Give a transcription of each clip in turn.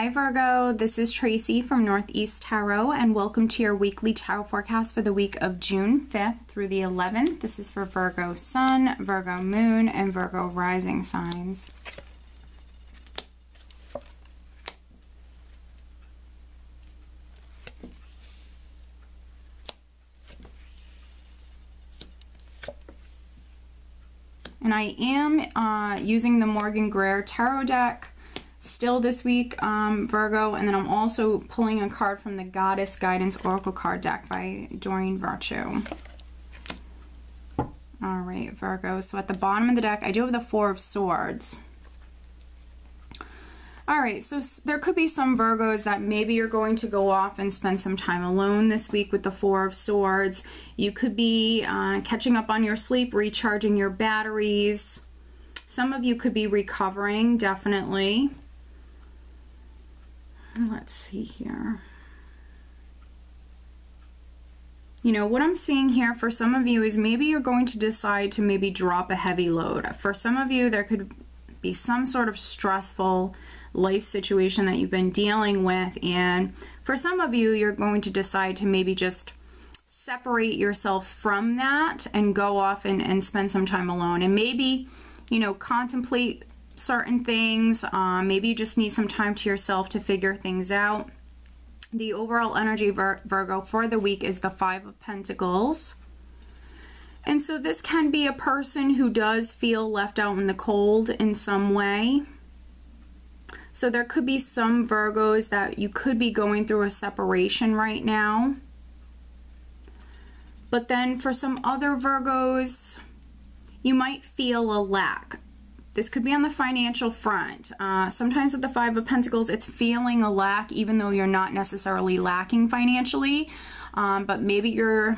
Hi Virgo, this is Tracy from Northeast Tarot, and welcome to your weekly tarot forecast for the week of June 5th through the 11th. This is for Virgo Sun, Virgo Moon, and Virgo Rising signs. And I am using the Morgan Greer Tarot deck still this week, Virgo, and then I'm also pulling a card from the Goddess Guidance Oracle card deck by Doreen Virtue. All right, Virgo, so at the bottom of the deck, I do have the Four of Swords. All right, so there could be some Virgos that maybe you're going to go off and spend some time alone this week with the Four of Swords. You could be catching up on your sleep, recharging your batteries. Some of you could be recovering, definitely. Let's see here. You know, what I'm seeing here for some of you is maybe you're going to decide to maybe drop a heavy load. For some of you, there could be some sort of stressful life situation that you've been dealing with, and for some of you, you're going to decide to maybe just separate yourself from that and go off and spend some time alone, and maybe, you know, contemplate certain things. Maybe you just need some time to yourself to figure things out. The overall energy, Virgo, for the week is the Five of Pentacles. And so this can be a person who does feel left out in the cold in some way. So there could be some Virgos that you could be going through a separation right now. But then for some other Virgos, you might feel a lack. This could be on the financial front. Sometimes with the Five of Pentacles, it's feeling a lack even though you're not necessarily lacking financially. But maybe you're,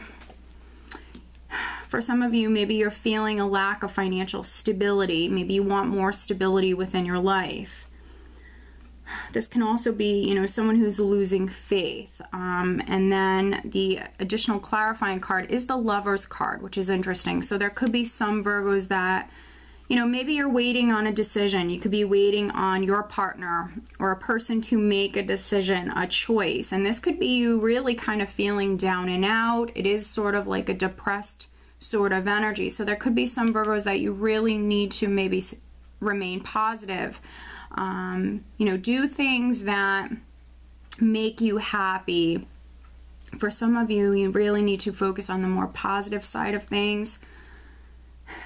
for some of you, maybe you're feeling a lack of financial stability. Maybe you want more stability within your life. This can also be, you know, someone who's losing faith. And then the additional clarifying card is the Lover's card, which is interesting. So there could be some Virgos that, you know, maybe you're waiting on a decision. You could be waiting on your partner or a person to make a decision, a choice. And this could be you really kind of feeling down and out. It is sort of like a depressed sort of energy. So there could be some Virgos that you really need to maybe remain positive. You know, do things that make you happy. For some of you, you really need to focus on the more positive side of things.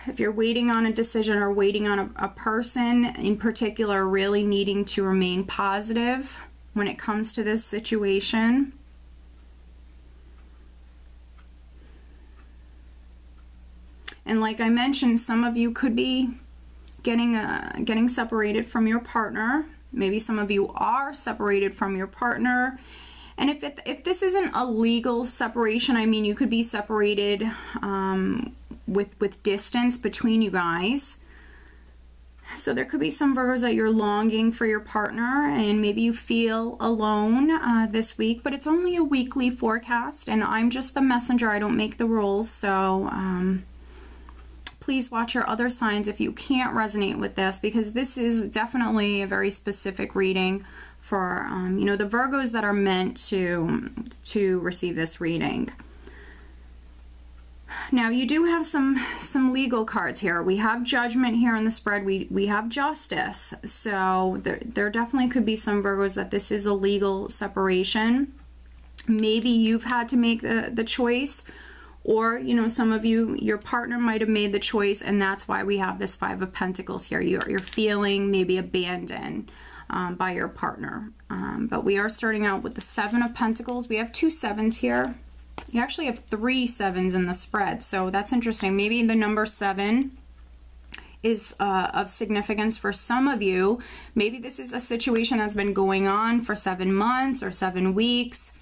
If you're waiting on a decision or waiting on a person in particular, really needing to remain positive when it comes to this situation. And like I mentioned, some of you could be getting separated from your partner. Maybe some of you are separated from your partner. And if this isn't a legal separation, I mean, you could be separated with distance between you guys. So there could be some Virgos that you're longing for your partner and maybe you feel alone this week, but it's only a weekly forecast and I'm just the messenger. I don't make the rules. So please watch your other signs if you can't resonate with this, because this is definitely a very specific reading for you know, the Virgos that are meant to receive this reading. Now you do have some legal cards here. We have Judgment here in the spread. We have Justice. So there definitely could be some Virgos that this is a legal separation. Maybe you've had to make the choice, or, you know, some of you, your partner might have made the choice, and that's why we have this Five of Pentacles here. You're feeling maybe abandoned by your partner. But we are starting out with the Seven of Pentacles. We have two sevens here. You actually have three sevens in the spread, so that's interesting. Maybe the number 7 is of significance for some of you. Maybe this is a situation that's been going on for 7 months or 7 weeks.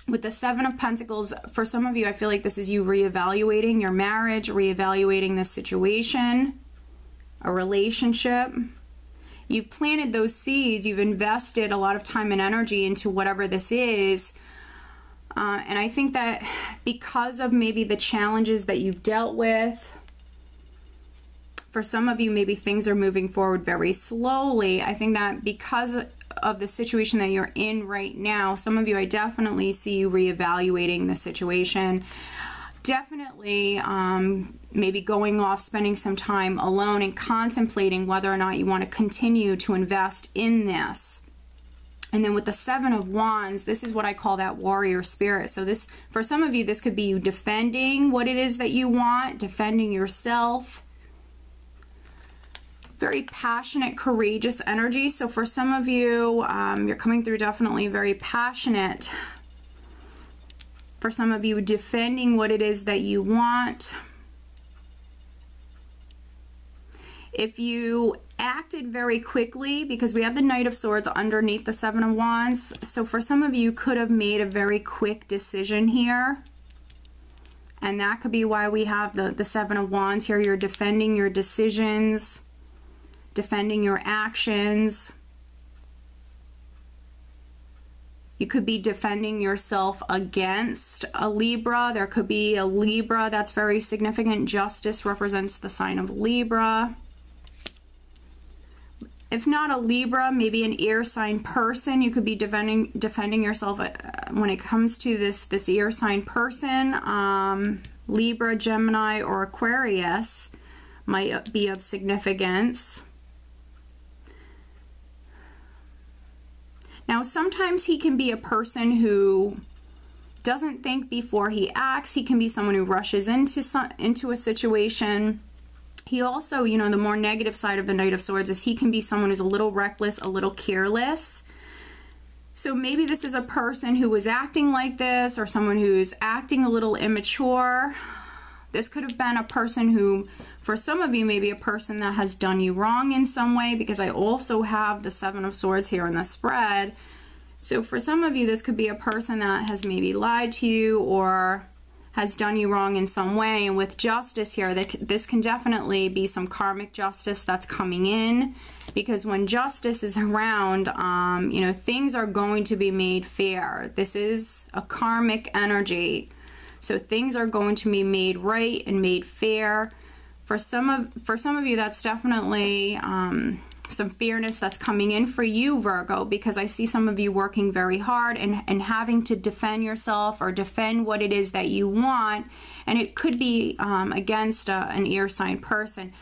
With the Seven of Pentacles, for some of you, I feel like this is you reevaluating your marriage, reevaluating this situation, a relationship. You've planted those seeds. You've invested a lot of time and energy into whatever this is. And I think that because of maybe the challenges that you've dealt with, for some of you, maybe things are moving forward very slowly. I think that because of the situation that you're in right now. Some of you, I definitely see you reevaluating the situation. Definitely maybe going off, spending some time alone and contemplating whether or not you want to continue to invest in this. And then with the Seven of Wands, this is what I call that warrior spirit. So this, for some of you, this could be you defending what it is that you want, defending yourself. Very passionate, courageous energy. So for some of you, you're coming through definitely very passionate. For some of you, defending what it is that you want. If you acted very quickly, because we have the Knight of Swords underneath the Seven of Wands, so for some of you could have made a very quick decision here. And that could be why we have the Seven of Wands here. You're defending your decisions, defending your actions. You could be defending yourself against a Libra. There could be a Libra that's very significant. Justice represents the sign of Libra. If not a Libra, maybe an air sign person. You could be defending yourself when it comes to this air sign person. Libra, Gemini, or Aquarius might be of significance. Now, sometimes he can be a person who doesn't think before he acts. He can be someone who rushes into a situation. He also, you know, the more negative side of the Knight of Swords is he can be someone who's a little reckless, a little careless. So maybe this is a person who was acting like this, or someone who's acting a little immature. This could have been a person who, for some of you, maybe a person that has done you wrong in some way, because I also have the Seven of Swords here in the spread. So for some of you, this could be a person that has maybe lied to you or has done you wrong in some way. And with justice here, this can definitely be some karmic justice that's coming in, because when justice is around, you know, things are going to be made fair. This is a karmic energy. So things are going to be made right and made fair. For some of you, that's definitely some fairness that's coming in for you, Virgo, because I see some of you working very hard and having to defend yourself or defend what it is that you want. And it could be against an air sign person.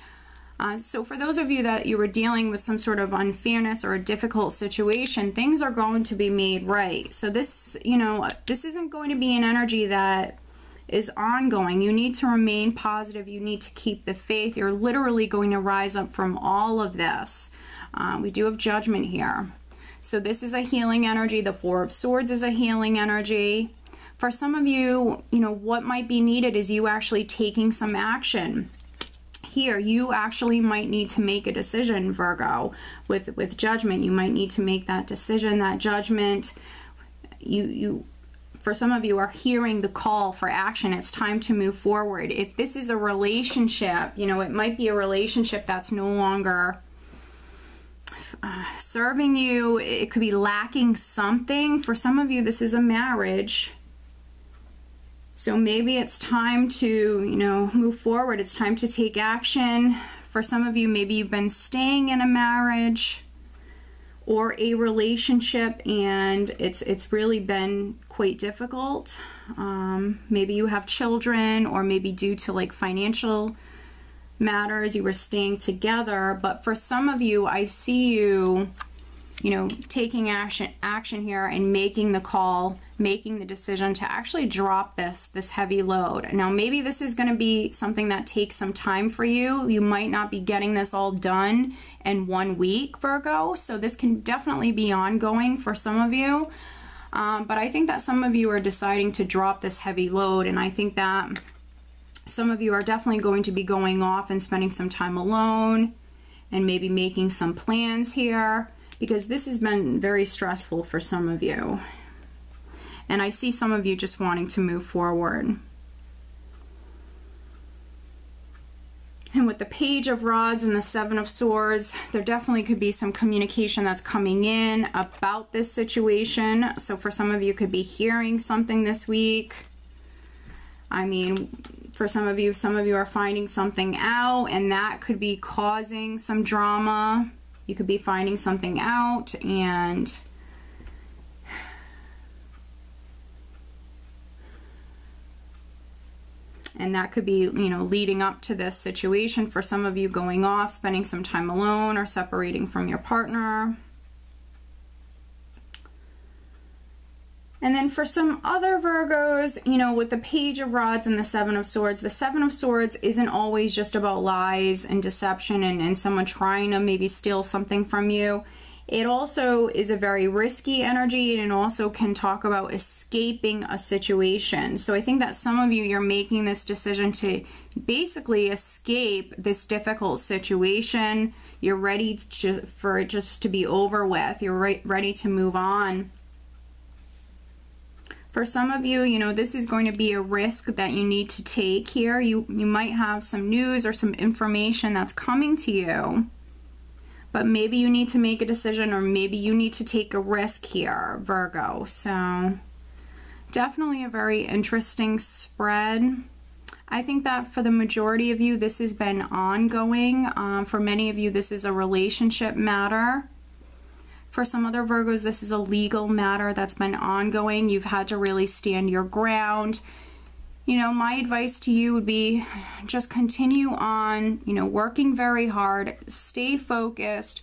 So for those of you that you were dealing with some sort of unfairness or a difficult situation, things are going to be made right. So this, you know, this isn't going to be an energy that is ongoing. You need to remain positive. You need to keep the faith. You're literally going to rise up from all of this. We do have Judgment here. So this is a healing energy. The Four of Swords is a healing energy. For some of you, you know, what might be needed is you actually taking some action. Here, you actually might need to make a decision, Virgo, with Judgment. You might need to make that decision, that judgment. For some of you are hearing the call for action. It's time to move forward. If this is a relationship, you know, it might be a relationship that's no longer serving you. It could be lacking something. For some of you, this is a marriage. So maybe it's time to, you know, move forward. It's time to take action. For some of you, maybe you've been staying in a marriage or a relationship and it's really been quite difficult. Maybe you have children, or maybe due to like financial matters you were staying together. But for some of you, I see you, you know, taking action here and making the call, making the decision to actually drop this heavy load. Now maybe this is going to be something that takes some time for you. You might not be getting this all done in 1 week, Virgo, so this can definitely be ongoing for some of you. But I think that some of you are deciding to drop this heavy load, and I think that some of you are definitely going to be going off and spending some time alone and maybe making some plans here, because this has been very stressful for some of you. And I see some of you just wanting to move forward. And with the Page of Rods and the Seven of Swords, there definitely could be some communication that's coming in about this situation. So for some of you, could be hearing something this week. I mean, for some of you are finding something out, and that could be causing some drama. You could be finding something out, and that could be, you know, leading up to this situation. For some of you, going off, spending some time alone, or separating from your partner. And then for some other Virgos, you know, with the Page of Rods and the Seven of Swords, the Seven of Swords isn't always just about lies and deception and someone trying to maybe steal something from you. It also is a very risky energy, and it also can talk about escaping a situation. So I think that some of you, you're making this decision to basically escape this difficult situation. You're ready for it just to be over with. You're ready to move on. For some of you, you know, this is going to be a risk that you need to take here. You might have some news or some information that's coming to you, but maybe you need to make a decision, or maybe you need to take a risk here, Virgo. So definitely a very interesting spread. I think that for the majority of you, this has been ongoing. For many of you, this is a relationship matter. For some other Virgos, this is a legal matter that's been ongoing. You've had to really stand your ground. You know, my advice to you would be just continue on, you know, working very hard, stay focused.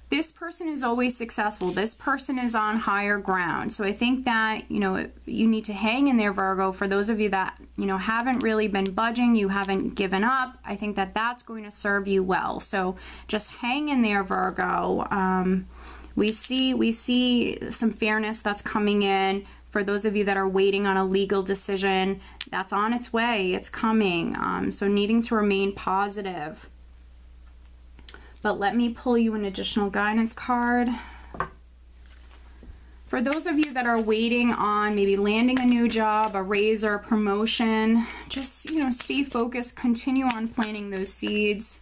This person is always successful. This person is on higher ground. So I think that, you know, you need to hang in there, Virgo. For those of you that, you know, haven't really been budging, you haven't given up, I think that that's going to serve you well. So just hang in there, Virgo. We see some fairness that's coming in. For those of you that are waiting on a legal decision, that's on its way. It's coming. So needing to remain positive. But let me pull you an additional guidance card. For those of you that are waiting on maybe landing a new job, a raise or a promotion, just, you know, stay focused. Continue on planting those seeds.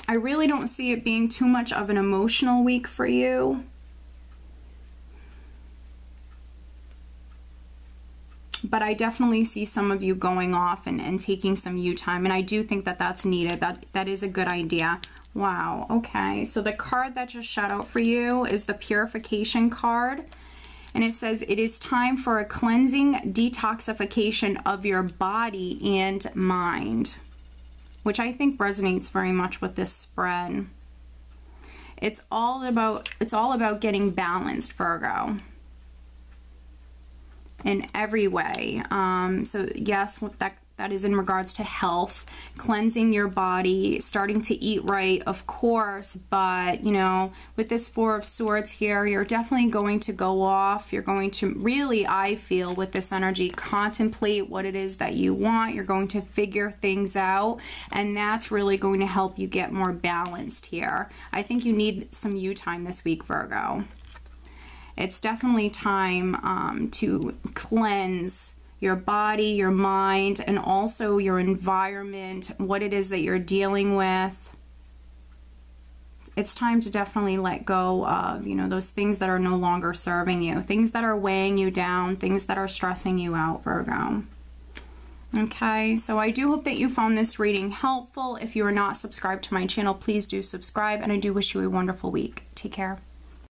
I really don't see it being too much of an emotional week for you. But I definitely see some of you going off and taking some you time. And I do think that that's needed. That is a good idea. Wow. Okay. So the card that just shot out for you is the Purification card. And it says, it is time for a cleansing detoxification of your body and mind, which I think resonates very much with this spread. It's all about getting balanced, Virgo, in every way. So yes, that is in regards to health, cleansing your body, starting to eat right, of course, but you know, with this Four of Swords here, you're definitely going to go off. You're going to really, I feel, with this energy, contemplate what it is that you want. You're going to figure things out, and that's really going to help you get more balanced here. I think you need some you time this week, Virgo. It's definitely time to cleanse your body, your mind, and also your environment, what it is that you're dealing with. It's time to definitely let go of, you know, those things that are no longer serving you, things that are weighing you down, things that are stressing you out, Virgo. Okay, so I do hope that you found this reading helpful. If you are not subscribed to my channel, please do subscribe, and I do wish you a wonderful week. Take care.